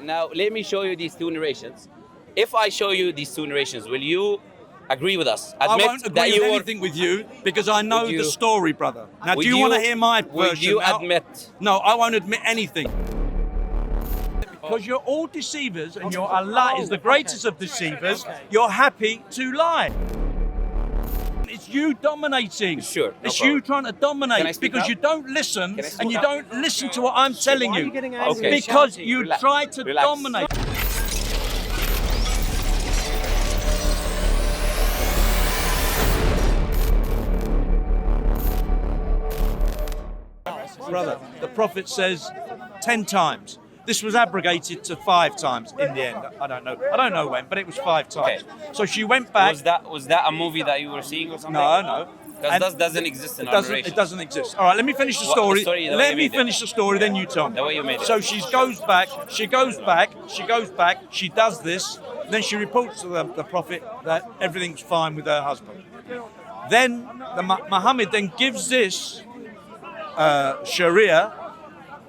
Now let me show you these two narrations. If I show you these two narrations, will you agree with us? I won't agree with anything with you because I know the story, brother. Now, do you want to hear my version? Will you admit? No, I won't admit anything. Because you're all deceivers and your Allah is the greatest of deceivers, you're happy to lie. It's you dominating. Sure. It's you trying to dominate because you don't listen and you don't listen to what I'm telling you. Okay. Because you try to dominate. Brother, the Prophet says 10 times. This was abrogated to 5 times in the end. I don't know when, but it was 5 times. Okay. So she went back. Was that a movie that you were seeing or something? No. Because that doesn't exist in our narration. It doesn't exist. All right, let me finish the story. Let me finish the story, then you tell me. The way you made it. So she goes back, she does this, then she reports to the Prophet that everything's fine with her husband. Then Muhammad then gives this Sharia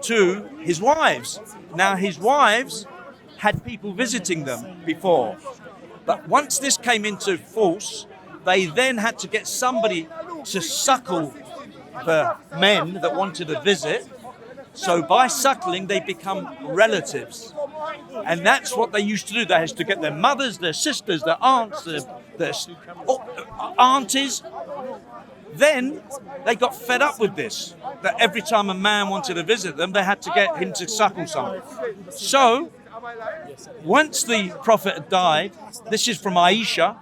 to his wives. Now his wives had people visiting them before, but once this came into force, they then had to get somebody to suckle the men that wanted to visit. So by suckling, they become relatives, and that's what they used to do. They had to get their mothers, their sisters, their aunts, their aunties. Then they got fed up with this, that every time a man wanted to visit them, they had to get him to suckle someone. So, once the Prophet had died, this is from Aisha.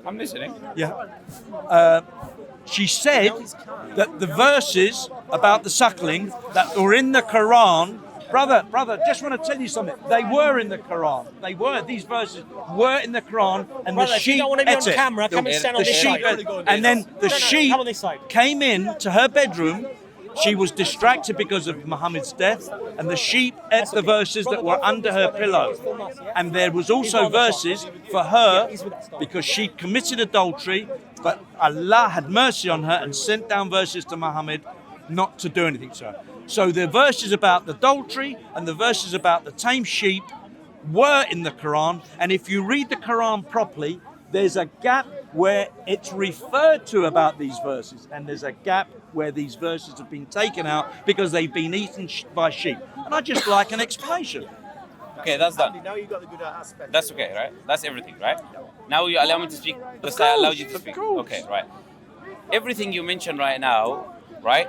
I'm listening. Yeah. She said that the verses about the suckling that were in the Quran, brother, just want to tell you something. They were in the Quran. These verses were in the Quran, and brother, the sheep if you don't want to be on ate it. camera, come and stand on this side. And then the sheep come on this side. came in to her bedroom. She was distracted because of Muhammad's death, and the sheep ate the verses that were under her pillow. And there was also verses for her because she committed adultery, but Allah had mercy on her and sent down verses to Muhammad not to do anything to her. So the verses about the adultery and the verses about the tame sheep were in the Quran, and if you read the Quran properly, there's a gap where it's referred to about these verses, and there's a gap where these verses have been taken out because they've been eaten by sheep. And I'd just like an explanation. Okay, that's done. Now you got the good aspect. That's okay, right? That's everything, right? Now you allow me to speak because I allowed you to speak. Okay, right. Everything you mentioned right now, right?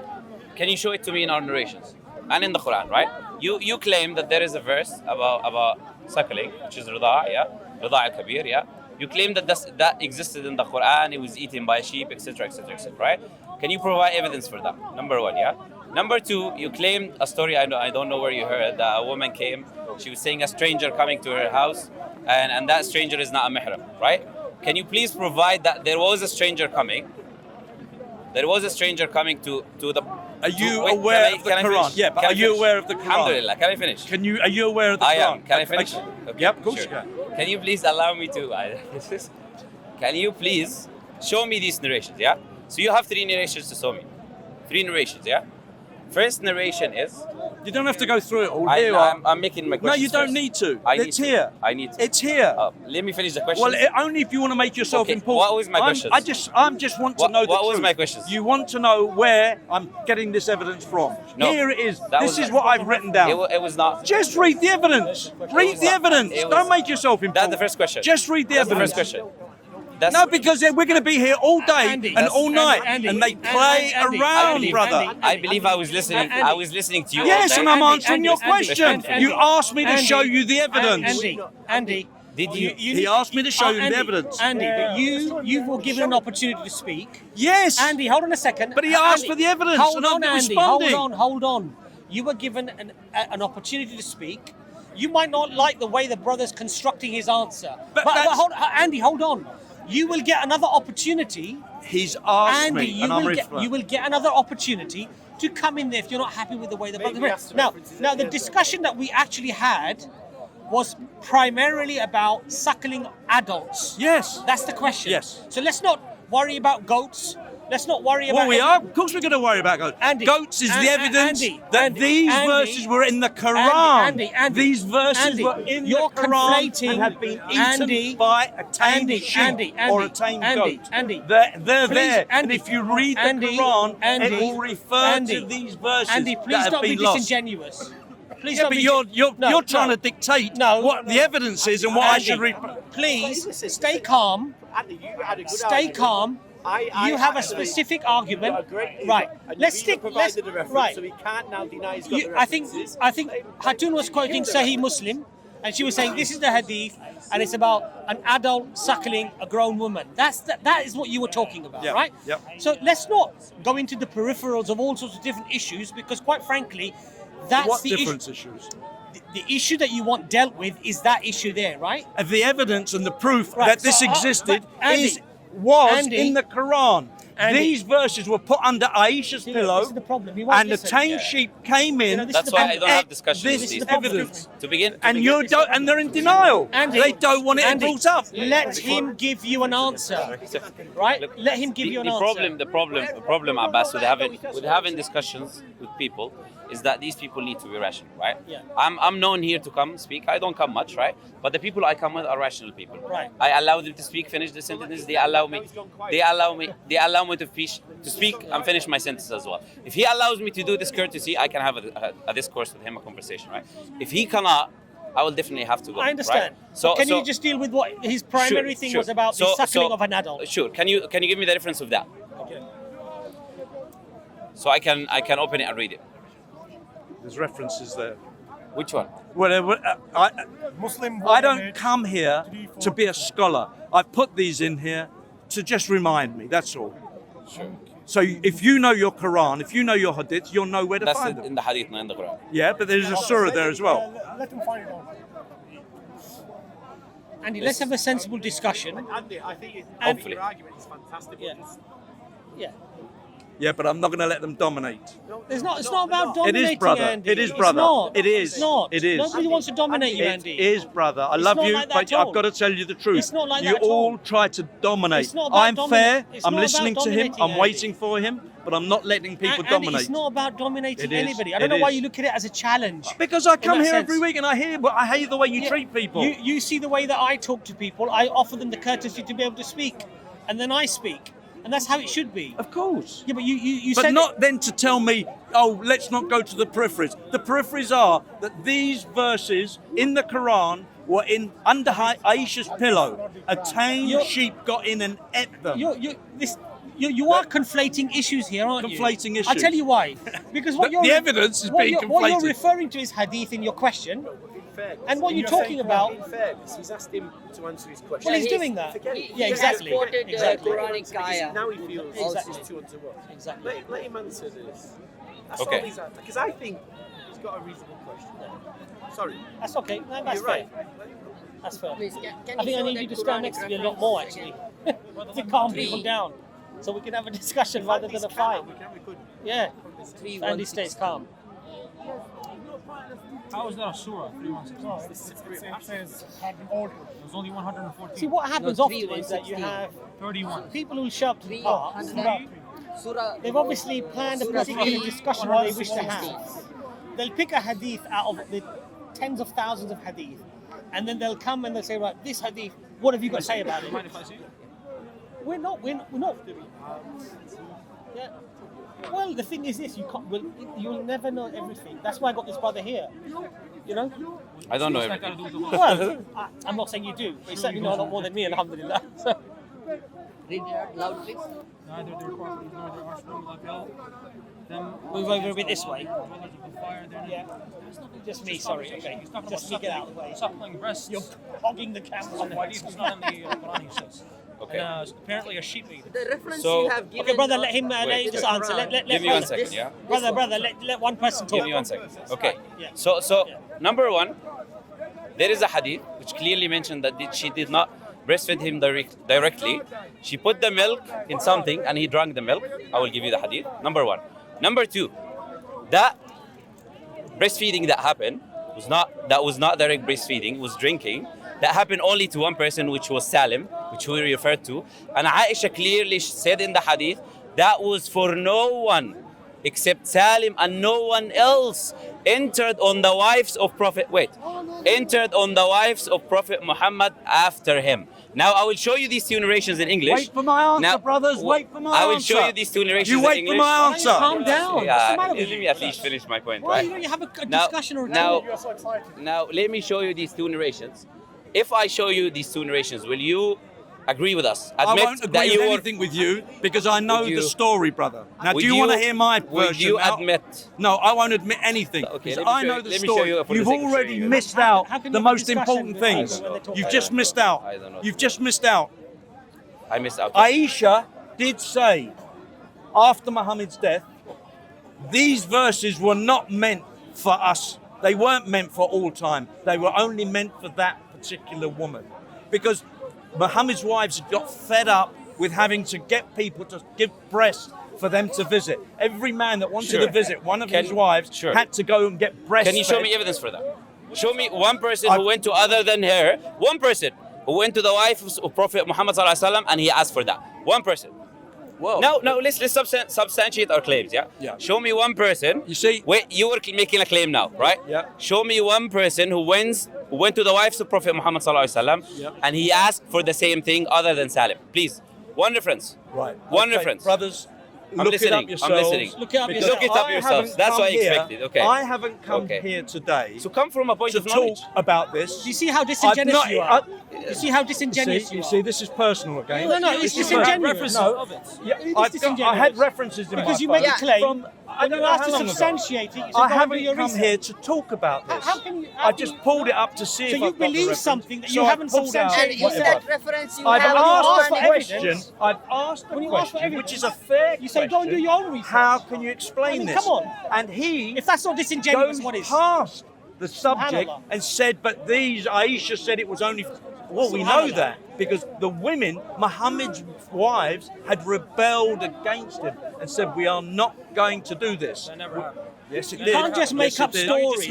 Can you show it to me in our narrations and in the Quran, right? You claim that there is a verse about suckling, which is rida, yeah, rida al-kabir, yeah. You claim that that existed in the Quran. It was eaten by sheep, etc., etc., etc., right? Can you provide evidence for that? Number one, yeah. Number two, you claimed a story. I don't know where you heard that a woman came. She was saying a stranger coming to her house, and that stranger is not a mihram, right? Can you please provide that there was a stranger coming? There was a stranger coming to the. Are you aware of the Quran? Yeah, but are you aware of the Quran? Alhamdulillah. Can I finish? Are you aware of the Quran? I am. Can I finish? Okay, yep, of course sure. you can. Can you please allow me to? Can you please show me these narrations? Yeah. So you have 3 narrations to show me. 3 narrations. Yeah. First narration is. You don't have to go through it all. I'm making my question. No, you don't first. need to. It's here. I need to. It's here. Let me finish the question. Well, only if you want to make yourself important. What was my question? I just want to know the truth. What was my question? You want to know where I'm getting this evidence from. No, here it is. This is what I've written down. It was not. Just read the evidence. Read the evidence. Don't make yourself important. That's the first question. Just read the evidence. That's the first question. No, because we're going to be here all day and all night, and they play around, brother. I believe I was listening. I was listening to you. Yes, and I'm answering your question. You asked me to show you the evidence. Andy, did you? He asked me to show you the evidence. Andy, but you were given an opportunity to speak. Yes. Andy, hold on a second. But he asked for the evidence, and I'm responding. Hold on. You were given an opportunity to speak. You might not like the way the brother's constructing his answer. But Andy, hold on. You will get another opportunity. He's asked Andy, me, and I'm you will get another opportunity to come in there if you're not happy with the way the brother. Now, the discussion that we actually had was primarily about suckling adults. Yes. That's the question. Yes. So let's not worry about goats. Let's not worry about. Well, we are. Of course, we're going to worry about goats. Andy, Goats is the evidence that these verses were in the Quran. Andy, these verses were in the Quran and have been eaten by a tamed sheep or a tamed goat. They're there. And if you read the Quran, it will refer to these verses Andy, please that have don't be been lost. disingenuous. Please Yeah, don't but be you're trying to dictate what the evidence is and what I should read. Please stay calm. Andy, you had a good Stay argument. calm. You have a specific argument, right? Let's stick. Let's right. So he can't now deny he's got the I think references. Hatun was quoting Sahih Muslim, and she was saying this is the hadith, and it's about an adult suckling a grown woman. That is what you were talking about, right? Yep. So let's not go into the peripherals of all sorts of different issues, because quite frankly, that's What the different issues? The issue that you want dealt with is that issue there, right? Of the evidence and the proof Right, that this so, existed but Andy, was Andy, in the Quran. Andy, These verses were put under Aisha's pillow, This is the problem. He won't and the listen. tame sheep came in. You know, this That's is the why problem. I don't have discussions This with is these the people. evidence. To begin, And they're in denial. Andy, They don't want it Andy, brought up. Let him give you an answer, right? Look, Let him give you an the answer. problem, Abbas, with having discussions with people is that these people need to be rational, right? Yeah. I'm known here to come speak. I don't come much, right? But the people I come with are rational people. Right. I allow them to speak, finish the sentences. They allow me to speak and finish my sentence as well. If he allows me to do this courtesy, I can have a discourse with him, a conversation, right? If he cannot, I will definitely have to go. I understand. Right? So, can you just deal with what his primary thing was about, the suckling of an adult? Sure. Can you give me the reference of that? Okay. So I can open it and read it. There's references there. Which one? Well, I don't come here to be a scholar. I've put these in here to just remind me. That's all. So if you know your Quran, if you know your Hadith, you'll know where to That's find in them. the Hadith, not in the Quran. Yeah, but there's a surah there as well. Let him find it out. Andy, let's have a sensible discussion. Andy, I think Hopefully. your argument is fantastic. Yeah. Yeah. Yeah, but I'm not going to let them dominate. It's not about dominating, It is, brother. Andy. It is, It's brother. not. It is. It's not. It is. Nobody wants to dominate you, It Andy. is, brother. I It's love not you, like that but at all. I've got to tell you the truth. It's not like you that at all. all try to dominate. It's not about I'm fair. It's I'm not listening about to him. dominating, I'm Andy. waiting for him, but I'm not letting people Andy, dominate. it's not about dominating It is. anybody. I don't It know why is. you look at it as a challenge. Because I come that here sense. every week and I hate the way you Yeah, treat people. You see the way that I talk to people. I offer them the courtesy to be able to speak, and then I speak, and that's how it should be. Of course. Yeah, but you But said not then to tell me, oh, let's not go to the peripheries. The peripheries are that these verses in the Quran were in under Aisha's pillow. A tame You're- sheep got in and ate them. You are conflating issues here, aren't you? Conflating I'll tell issues. you why. Because what The- you're the evidence is being what you're conflated. referring to is hadith in your question, and what you're talking about. In fairness, he's asked him to answer his question. Well, he's doing that. Forget it. Yeah, exactly. He has quoted Exactly. Quranic ayah. Now he feels Exactly. it's 2 to 1. Exactly. Let him answer this. That's Okay. all he's asking. Because I think he's got a reasonable question. Sorry. That's okay. No, that's You're fair. right. That's fair. Please, can I think I show need that you to stand Quranic next to me a lot more, actually, to calm people down, so we can have a discussion rather than a fight. We could. Yeah. 3, Andy stays calm. How is that a surah? 316. It says had been ordered. There's only 114. See, what happens No, often 3, is that you 116. have 31. people who show up to the park. Surah. They've obviously planned a particular discussion that they wish to have. They'll pick a hadith out of the tens of thousands of hadith, and then they'll come and they'll say, right, this hadith, what have you got to say about it? Mind if I see it? We're not. Yeah. Well, the thing is this: you'll never know everything. That's why I got this brother here. You know. I don't know What's that got everything. to do with the whole Well, I'm not saying you do, but you certainly know a lot more than me, alhamdulillah. So, Read it out loud, please. Neither their properties nor their offspring will avail them. move over a bit this way. Dwellers of the fire, their Yeah. Just me, sorry. Okay. He's talking Just about me, get out of the way. suckling breasts. You're hogging the camera. On the hadith, it's not in the Quran, he says. Okay. And, apparently a sheep ate it. The reference So- you have given. Okay, brother, let him Wait. just answer. Let Give me 1 second, yeah? Brother, let one person talk. Give me 1 second. Okay. Yeah. So Yeah. number one, there is a hadith which clearly mentioned that she did not breastfeed him directly. She put the milk in something and he drank the milk. I will give you the hadith. Number one. Number two, that breastfeeding that happened was not direct breastfeeding, was drinking. That happened only to one person, which was Salim, which we referred to. And Aisha clearly said in the hadith that was for no one except Salim, and no one else entered on the wives of Prophet. Entered on the wives of Prophet Muhammad after him. Now I will show you these two narrations in English. Wait for my answer, Now, brothers. Wait for my answer. I will show you these two narrations You in wait English. for my answer. Calm down. What's the matter with Let you? me at least finish my point. Why Right? don't you have a Now- discussion or now- two? You're so excited. Now let me show you these two narrations. If I show you these two narrations, will you agree with us? I Admit won't that agree you with were. anything with you because I know Would you- the story, brother. Now, Would do you want to hear my Would version? you now? admit? No, I won't admit anything. Okay, because let me I show know you- the let me show story. you for the You've sake of already showing you. missed out How can the you have a most discussion important with things. people when they talk You've about just it? missed out. I don't know. You've just missed out. I missed out. Aisha did say, after Muhammad's death, these verses were not meant for us. They weren't meant for all time. They were only meant for that particular woman. Because Muhammad's wives had got fed up with having to get people to give breast for them to visit. Every man that wanted Sure. to visit one of Can- his wives sure. had to go and get breast. Can you show fed. me evidence for that? Show me one person I- who went to other than her. One person who went to the wife of Prophet Muhammad sallallahu alaihi wasallam and he asked for that. One person. Whoa. Now let's substantiate our claims. Yeah. Yeah. Show me one person. You see- Wait, you were making a claim now, right? Yeah. Show me one person who went to the wives of Prophet Muhammad sallallahu alaihi wasallam Yeah. and he asked for the same thing other than Salim. Please, one reference. Right. One Okay, reference. brothers. I'm Look listening. it up I'm yourselves. listening. Look it up because yourself. Look it up I yourselves. haven't That's come what I here- expected. Okay. I haven't come Okay. here today So come from a point to of knowledge. talk about this. Do you see how disingenuous not- you are? You see how disingenuous you you see, are? this is personal again. No, it's This is disingenuous. references of it. Yeah, It is I had disingenuous. references in Because my you make a phone claim, from, I when don't you know ask how to long ago. substantiate it, you said, I "Go and do haven't your come research." here to talk about this. How can you- I just pulled it up to see So if you I've got the believe reference. something that So you I haven't pulled out substantiated. And is whatever. that reference you I've have? asked asked for a evidence. question. I've asked a When you ask for question, evidence, which is a fair you say, "Go and do your own research." How can you explain I mean, this? come on. And he If that's not disingenuous, goes what is? past the subject Subhanallah. and said, but these, Aisha said it was only, well, we know Subhanallah. that because the women, Muhammad's wives, had rebelled against him and said, we are not going to do this. Yes, it You did. can't just make Yes, up it did. stories.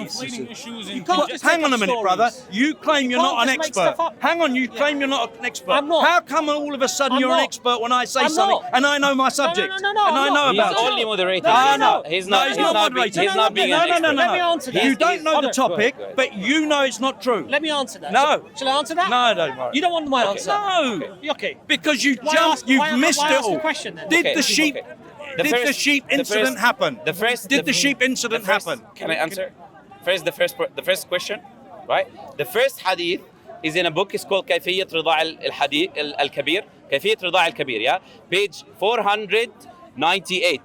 You can't just hang make on up a minute, stories. brother. You claim you're can't not an just make expert. stuff up. Hang on, you claim you're not an expert. I'm not. How come all of a sudden I'm you're an not. expert when I say I'm something not. and I know my subject? no, and I'm I not. know He's about only it? moderating. Ah, no. He's No, not. he's He's not not being. moderating. He's not being an expert. Let me answer that. You don't know the Hold on. topic, Go ahead. but you know it's not true. Let me answer that. No. Shall I answer that? No, don't worry. You don't want my answer? No. Okay. Because you Why jumped, ask- you've why- missed why it ask the all. question then? Did Okay, the sheep? okay. Did the sheep incident happen? Did the sheep incident happen? Can I answer? First, the first question, right? The first hadith is in a book. It's called كيفية رضاع الحديث الكبير. كيفية رضاع الكبير. Yeah, page 498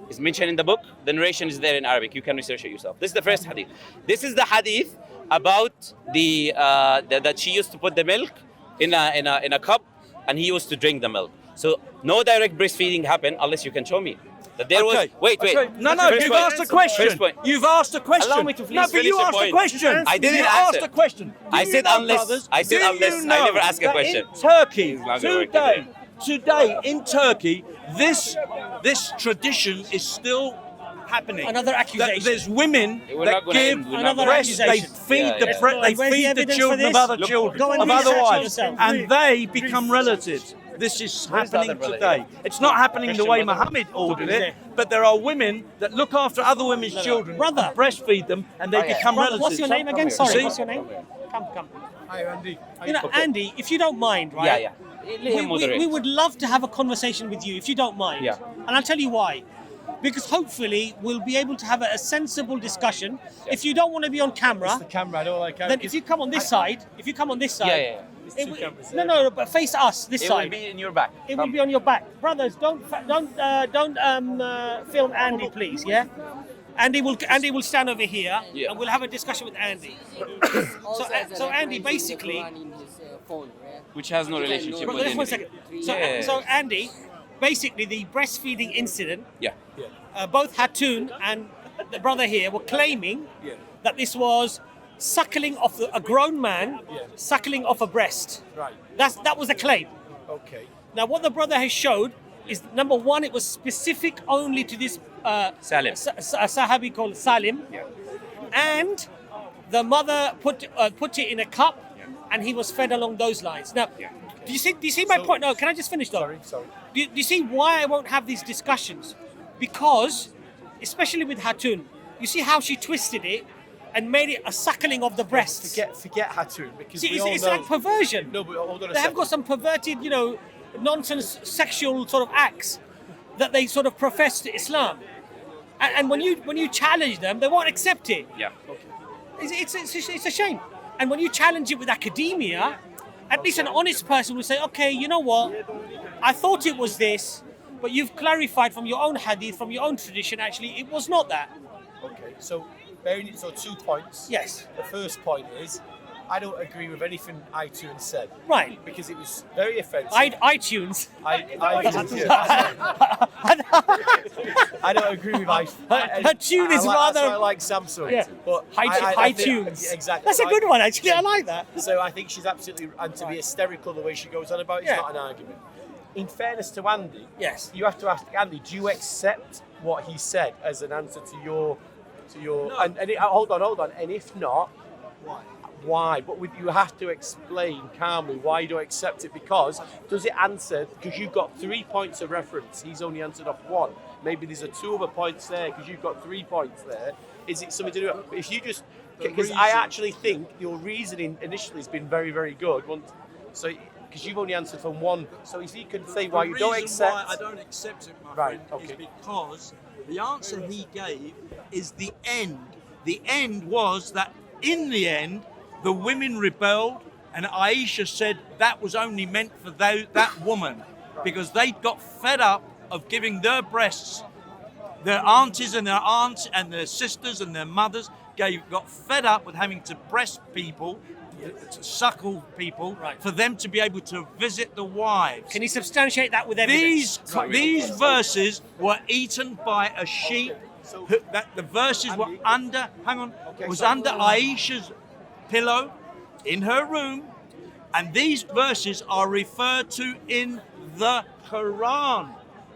is mentioned in the book. The narration is there in Arabic. You can research it yourself. This is the first hadith. This is the hadith about that she used to put the milk in a cup and he used to drink the milk. So no direct breastfeeding happened unless you can show me that there was. Wait. Okay. No, First you've point. asked a question. First point. You've asked a question. Allow me to please no, but finish you the asked a point. question. I didn't you answer. asked a question. Do I you said know, unless- brothers, I said do unless. you I know never asked a that question. In Turkey, It's not gonna work today in Turkey, this tradition is still happening. Another accusation. There's women We're that not gonna give end- we're not Another gonna breast. end. They accusation. feed Yeah, the yeah. bre- they Where's the feed the evidence for children of this? other Look, children, go and of other research wives, yourself. and they become relatives. This is Where's the happening other brother? today. It's not happening the Christian way brother. Muhammad ordered it, but there are women that look after other women's children, Brother. and breastfeed them, and they yeah. become Brother, relatives. what's your name again? here. Sorry, See? what's your name? Come. Hi, Andy. You know, Andy, if you don't mind, right? Yeah. Let him moderate. We would love to have a conversation with you if you don't mind. Yeah. And I'll tell you why. Because hopefully we'll be able to have a sensible discussion. If you don't want to be on camera, The camera, I don't like then if you come on this side, Yeah. it will- no, but face us this It side. will be in your back. It will be on your back, brothers. Don't film Andy, please. Yeah. Andy will stand over here, Yeah. and we'll have a discussion with Andy. Also has a so Andy, reference in the basically- Quran in his phone, yeah? Which has no relationship Brother, with just one anything. second. So, Yeah. so Andy, basically the breastfeeding incident, Yeah. both Hatun and the brother here were claiming that this was suckling off a grown man, suckling off a breast. Right. That was the claim. Okay. Now, what the brother has showed is, number one, it was specific only to this Salim. Sahabi called Salim, and the mother put it in a cup, and he was fed along those lines. Now, Do you see my point? No, can I just finish though? Sorry. Do you see why I won't have these discussions? Because, especially with Hatun, you see how she twisted it and made it a suckling of the breasts. Forget Hatun, because See, we all it's know. like perversion. No, but hold on a They have second. got some perverted, nonsense sexual sort of acts that they sort of profess to Islam. And when you challenge them, they won't accept it. Yeah. It's a shame. And when you challenge it with academia, at least an honest person will say, okay, you know what? I thought it was this, but you've clarified from your own hadith, from your own tradition, actually, it was not that. Okay, so 2 points. Yes. The first point is, I don't agree with anything iTunes said. Right. Because it was very offensive. iTunes. iTunes, yeah. I don't agree with iTunes. Her tune is rather. I like Samsung. Yeah. But High think- tunes. Exactly. That's a So good one, actually. I like that. So I think she's absolutely, and to be hysterical the way she goes on about it is Yeah. not an argument. In fairness to Andy, Yes. you have to ask Andy, do you accept what he said as an answer to your No. hold on, and if not, why? But you have to explain calmly why you don't accept it, because does it answer, because you've got 3 points of reference, he's only answered off 1. Maybe there's 2 other points there because you've got 3 points there. Is it something to do with, if you just, because I actually think your reasoning initially has been very, very good. So, because you've only answered from 1, so if you can say why you don't accept. Why I don't accept it, my Right, friend, is okay. because the answer he gave is the end. The end was that in the end, the women rebelled, and Aisha said that was only meant for that woman, because they got fed up of giving their breasts. Their aunties and their aunts and their sisters and their mothers got fed up with having to breast people, to suckle people, Right. for them to be able to visit the wives. Can you substantiate that with evidence? These verses were eaten by a sheep. That the verses were under. Hang on, was under Aisha's pillow in her room, and these verses are referred to in the Quran.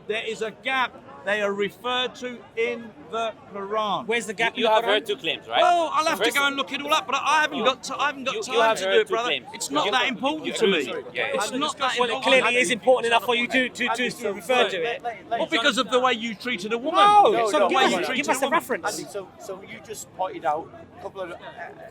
There is a gap. They are referred to in the Quran. Where's the gap? You in the have Quran? heard 2 claims, right? Well, I'll have to First- go and look it all up, but I haven't got time You to have do heard it, 2 brother. claims. It's not You- that important you to agree. me. Yeah, yeah. It's not that Well, it important. clearly is important enough for you to refer to it. Well, because of the way you treated a woman. No, It's so not the way you give treated us a the woman. reference. Andy, so you just pointed out a couple of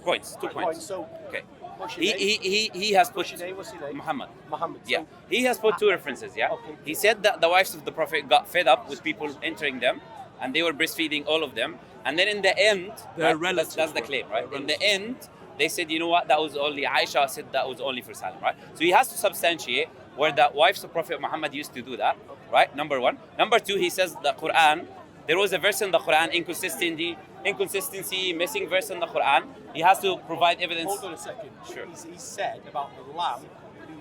Points, 2 points. So Okay. what's your name? He has put What's your name? Muhammad. Muhammad. Yeah, he has put 2 references. Yeah, Okay. he said that the wives of the Prophet got fed up with people entering them, and they were breastfeeding all of them. And then in the end, They're right, relatives, that's the bro. claim, right? They're In the end, they said, you know what, that was only Aisha said that was only for Salim, right? So he has to substantiate where the wives of Prophet Muhammad used to do that, right? Number 1. Number 2, he says the Quran. There was a verse in the Quran, inconsistency, missing verse in the Quran. He has to provide evidence. Hold on a second. Sure. He said about the lamb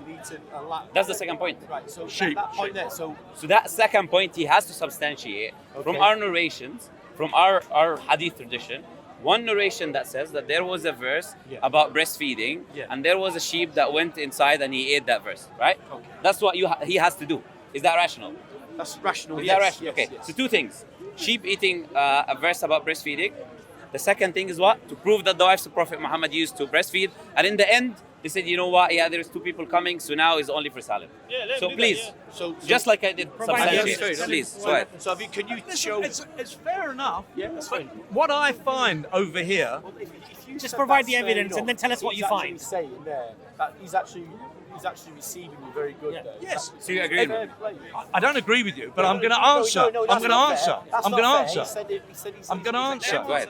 who eaten a lamb. That's the second point. Right. So Sheep. that point there. So So that second point he has to substantiate from Okay. our narrations, from our hadith tradition. One narration that says that there was a verse Yeah. about breastfeeding, Yeah. and there was a sheep that went inside and he ate that verse, right? Okay. That's what he has to do. Is that rational? that's rational. Is Yes, that rational? yes, Okay. yes. So 2 things: sheep eating a verse about breastfeeding. The second thing is what? To prove that the wives of Prophet Muhammad used to breastfeed, and in the end, they said, you know what? Yeah, there's 2 people coming, so now it's only for Salim. So please, So just like I did, Provide substantiate. evidence. Please, go ahead. So can you show? It's fair enough. Yeah, that's But fine. what I find over here, Well, if you Just said provide that's the fair evidence and enough, then tell us what he's you actually find. saying there that he's actually receiving you very good Yeah. there. yes. So you agree? Fair play. I don't agree with you, but No, I'm going to no, answer. no, I'm that's going to not answer. fair. That's I'm not going to fair. answer. He said he's I'm gonna answer. Go ahead.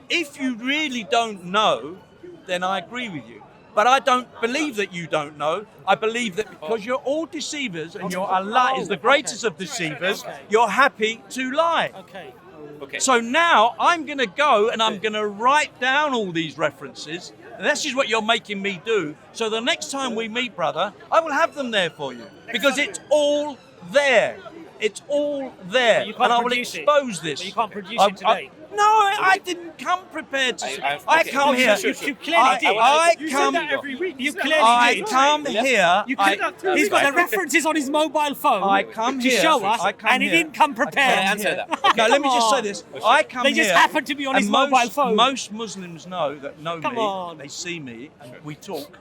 If you really don't know, then I agree with you. But I don't believe that you don't know. I believe that because you're all deceivers and your Allah is the greatest of deceivers, you're happy to lie. Okay. Okay. So now I'm going to go and I'm going to write down all these references. And this is what you're making me do. So the next time we meet, brother, I will have them there for you. Because it's all there. It's all there. But you can't And I will produce it. expose this. But you can't produce it today. No, I didn't come prepared to. I okay. come here. You clearly did. I You come. said that every week. You said that clearly I did. come here. You I- could not tell He's me got that. the references on his mobile phone I come to here. show us, I come and he here. didn't come prepared. Can I answer that? No, let me just say on. this. I come They just here. happen to be on and his mobile phone. Most Muslims know Come me. on. They see me, and we talk.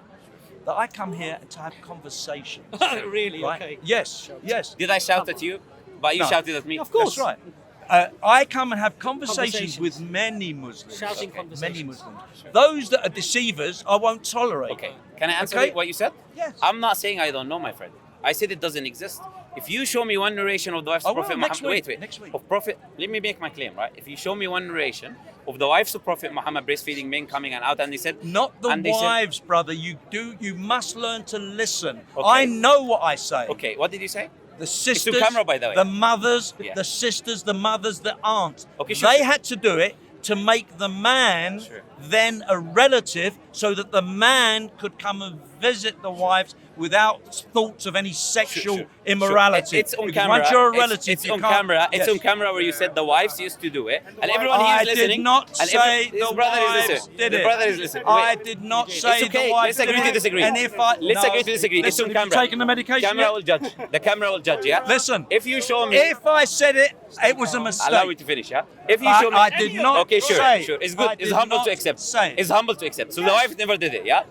that I come here to have conversations. Really? Right? Okay. Yes, yes. Did I shout at you? But you No. shouted at me. Of course. That's right. I come and have conversations Conversations. with many Muslims. Shouting Many conversations. Muslims. Those that are deceivers, I won't tolerate. Okay. Can I answer Okay. what you said? Yes. I'm not saying I don't know, my friend. I said it doesn't exist. If you show me one narration of the wives I of will, Prophet next Muhammad, week, next week. of Prophet, let me make my claim, right? If you show me one narration of the wives of Prophet Muhammad breastfeeding men coming and out, and they said, Not the and they said- wives, brother. You must learn to listen. Okay. I know what I say. okay, what did you say? The sisters, camera, by the way. the mothers, Yeah. the sisters, the mothers, the aunts. Okay, sure, they sure. had to do it to make the man Sure. then a relative, so that the man could come and visit the wives without thoughts of any sexual Sure. immorality. It's on Because camera. Once you're a relative, It's you on can't- camera. It's Yes. on camera where you said the wives used to do it, and everyone I here is listening. did not and say his the brother wives is listening. did The it. brother is listening. I Wait. did not say It's okay. the wives Let's agree did to it. disagree. And if I Let's no, agree to disagree. It's listen, on have you camera. taken the medication Camera yet? will judge. The camera will judge. Yeah. Listen. If you show me, If I said it, it was a mistake. allow me to finish. Yeah. If you show me, I did not Okay, sure, say. sure. It's I good. It's did humble not to accept. say. It's humble to accept. So the wife never did it. Yeah.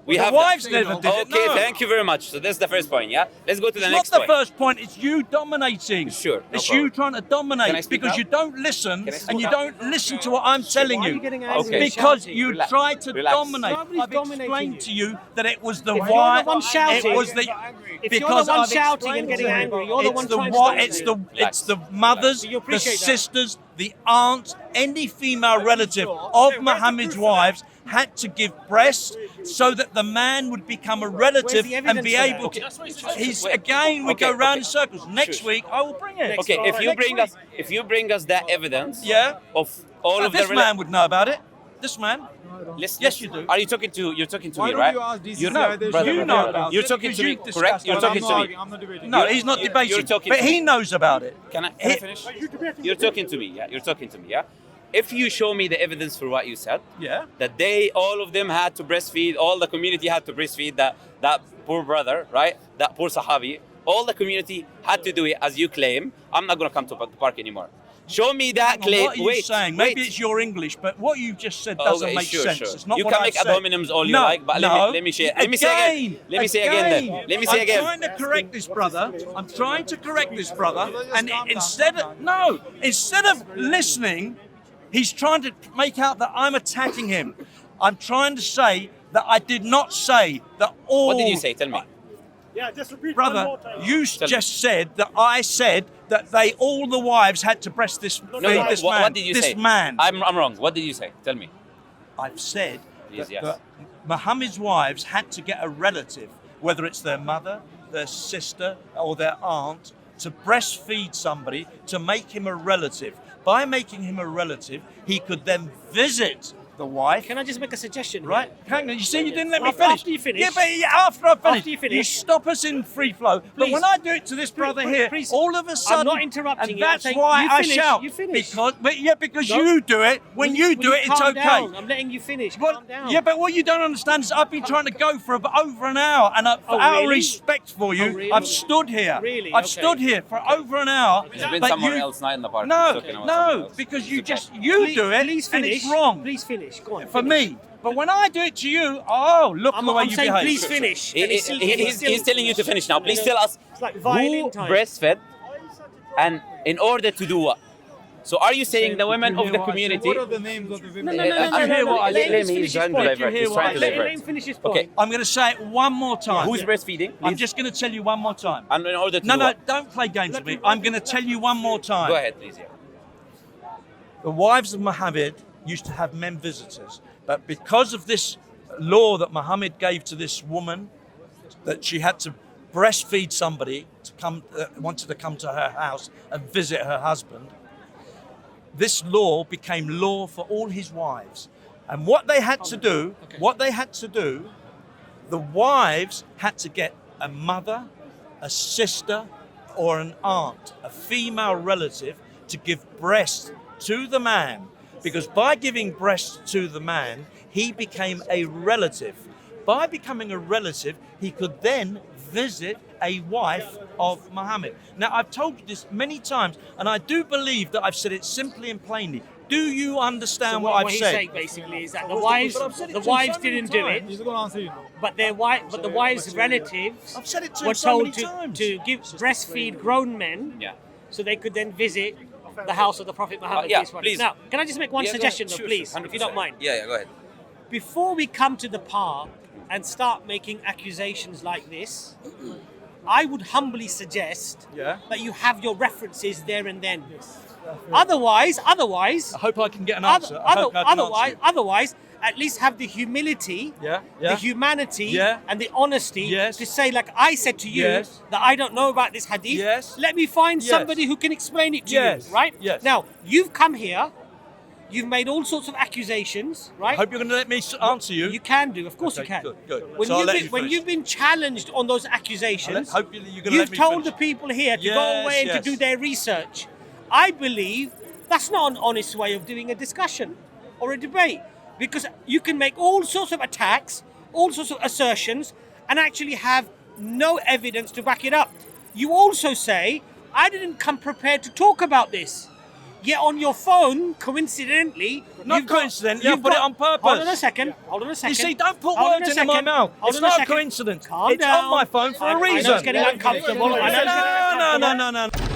We The have wives that. never did it. Okay, no. thank you very much. So that's the first point. Yeah. Let's go to the It's next not the point. first point. It's you dominating. Sure, no It's problem. you trying to Can I dominate speak because now? you don't listen Can I speak and you now? don't listen to what I'm telling Why are you. you getting angry Okay. and Because shouting? you Relax. try to Relax. dominate. Nobody's I've dominating explained you. to you that it was the If you're the why. one shouting- It was the If you're the because one I've shouting and explained getting to you. angry, you're the It's one the trying to why. dominate. It's the mothers, So you the appreciate that. sisters, the aunts, any female relative of Muhammad's wives had to give breast so that the man would become a relative the and be evidence able for to. that? He's Wait. again. We Okay, go round okay. in circles. Next Sure. week I will bring it. Okay, if you Next bring week. us that evidence, Yeah. of all of this the man would know about it. This man. Listen, Yes, you do. Are you talking to? You're talking to Why me, don't right? you ask DCCI? You're They brother, should you know know about You're it. talking to me, Because correct? you You're talking to me. I'm not debating. No, he's not you're debating. talking But to he me. knows about it. Can I He- finish? You're talking to me, yeah. You're talking to me, yeah. If you show me the evidence for what you said, Yeah. that all of them had to breastfeed, all the community had to breastfeed that poor brother, right? That poor Sahabi. All the community had to do it as you claim. I'm not gonna come to the park anymore. Show me that claim. What are you Wait, saying? wait. Maybe it's your English, but what you just said doesn't Okay, make sure, sense. sure. It's not You what can I make said. adhominums all you No, like, but no. let me say again. Let me say again. Let me say again. I'm trying to correct this brother. I'm trying to correct this brother, and instead of listening, he's trying to make out that I'm attacking him. I'm trying to say that I did not say that all. What did you say? Tell me. Yeah, just repeat Brother, you just said that I said that all the wives had to breast this, No, this man. what did you this say? man. I'm wrong. What did you say? Tell me. I've said Please, that, yes. that Muhammad's wives had to get a relative, whether it's their mother, their sister, or their aunt, to breastfeed somebody to make him a relative. By making him a relative, he could then visit the wife. Can I just make a suggestion? Right? Hang on, you see, you didn't let me After- finish. after you finish. Yeah, but after I finish. After you finish. stop us in free flow. But Please. when I do it to this brother here, please. all of a sudden, not interrupting and you. I'm that's saying why you I finish, shout. you finish. Because No. you do it. When you do Will it, it's calm okay. down? I'm letting you finish. Well, Calm down. yeah, but what you don't understand is I've been trying to go for over an hour, and out Oh, of really? respect for you, Oh, really? I've stood here. Really? I've Okay. stood here for over an hour. There's been but someone you- else not in the park. No, talking about someone no, else. because you It's okay. just you do it, Please and finish. it's wrong Please finish. Go on. for finish. me. But when I do it to you, oh, look I'm, the way I'm you saying behave. please finish. He- And he- it's still- he- it's he's, still- he's telling you to finish now. Please tell us It's like violin who time. breastfed and in order to do what? So are you saying the women of the community? What are the names of the women? No, no, no, no, I no, hear no, what I let him said. just finish his He's trying to point. divert. hear He's what trying I to said. Let divert. him finish his point. Okay. I'm going to say it one more time. Who's breastfeeding? I'm Please. just going to tell you one more time. And in order to No, do no, what? don't play games with me. I'm going to tell you one more time. Go ahead, please. Yeah. The wives of Muhammad used to have men visitors, but because of this law that Muhammad gave to this woman, that she had to breastfeed somebody to come, wanted to come to her house and visit her husband, this law became law for all his wives. And what they had to do, the wives had to get a mother, a sister, or an aunt, a female relative, to give breast to the man. Because by giving breast to the man, he became a relative. By becoming a relative, he could then visit a wife of Muhammad. Now, I've told you this many times, and I do believe that I've said it simply and plainly. Do you understand So what I've he's said? saying basically is that the But wives, I've said it the to him wives so many didn't do times. it, He's going to answer you now. but the wives' relatives I've said it to were him so many told times. to give breastfeed grown men, Yeah. so they could then visit the house of the Prophet Muhammad. yeah, peace be upon him. please. Now, can I just make one Yeah, go suggestion, ahead. though, Sure, please, sure, if you don't 100%. mind? Yeah, go ahead. Before we come to the park and start making accusations like this, I would humbly suggest Yeah. that you have your references there and then. Otherwise, I hope I can get an answer. I hope I can answer you. otherwise, at least have the humility, Yeah, the yeah. humanity, Yeah. and the honesty Yes. to say, like I said to you, Yes. that I don't know about this hadith. Yes. Let me find Yes. somebody who can explain it to Yes. you, right? Yes. Now, you've come here, you've made all sorts of accusations, I right? hope you're going to let me answer you. You can do, of course Okay, you can. good, good. When, So I'll you've let been, you when finish. you've been challenged on those accusations, Hope you're going to let you've me told finish. the people here to go Yes, away and yes. to do their research. I believe that's not an honest way of doing a discussion or a debate, because you can make all sorts of attacks, all sorts of assertions, and actually have no evidence to back it up. You also say, I didn't come prepared to talk about this. Yet on your phone, coincidentally, Not you've got- coincidentally, I you've put it got- on purpose. Hold on a second. Hold on a second. You see, don't put Hold on words a into my second. mouth. Hold It's on a not a second. coincidence. Calm It's down. on my phone for a I know reason. it's getting uncomfortable. I know it's getting No, uncomfortable. no.